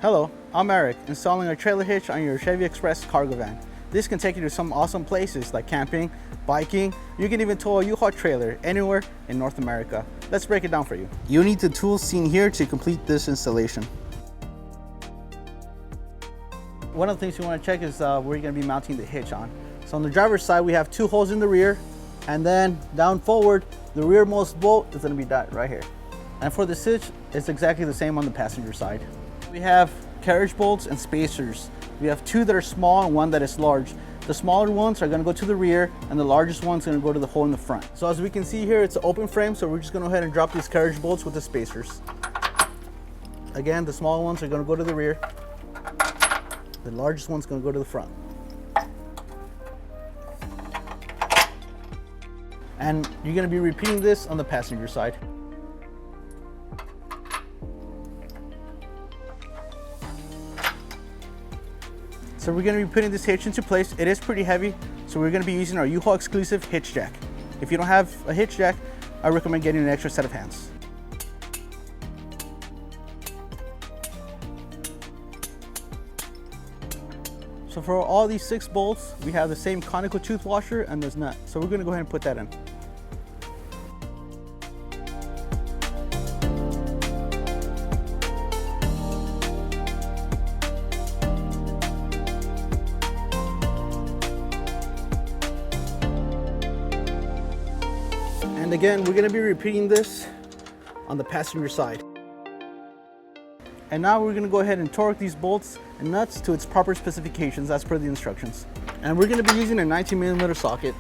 Hello, I'm Eric, installing a trailer hitch on your Chevy Express cargo van. This can take you to some awesome places like camping, biking. You can even tow a U-Haul trailer anywhere in North America. Let's break it down for you. You need the tools seen here to complete this installation. One of the things you want to check is where you're going to be mounting the hitch on. So on the driver's side, we have 2 holes in the rear, and then down forward, the rearmost bolt is going to be that right here. And for the hitch, it's exactly the same on the passenger side. We have carriage bolts and spacers. We have 2 that are small and 1 that is large. The smaller ones are going to go to the rear, and the largest one's going to go to the hole in the front. So as we can see here, it's an open frame, so we're just going to go ahead and drop these carriage bolts with the spacers. Again, the small ones are going to go to the rear. The largest one's going to go to the front. And you're going to be repeating this on the passenger side. So we're going to be putting this hitch into place. It is pretty heavy, so we're going to be using our U-Haul exclusive hitch jack. If you don't have a hitch jack, I recommend getting an extra set of hands. So for all these 6 bolts, we have the same conical tooth washer and this nut. So we're going to go ahead and put that in. And again, we're going to be repeating this on the passenger side. And now we're going to go ahead and torque these bolts and nuts to its proper specifications as per the instructions. And we're going to be using a 19mm socket.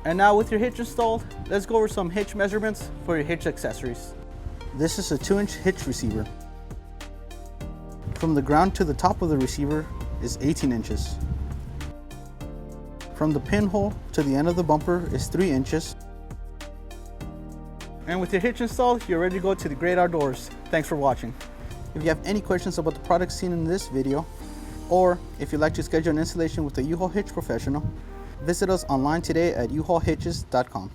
And now with your hitch installed, let's go over some hitch measurements for your hitch accessories. This is a 2-inch hitch receiver. From the ground to the top of the receiver is 18 inches. From the pinhole to the end of the bumper is 3 inches. And with your hitch installed, you're ready to go to the great outdoors. Thanks for watching. If you have any questions about the products seen in this video, or if you'd like to schedule an installation with a U-Haul Hitch professional, visit us online today at uhaulhitches.com.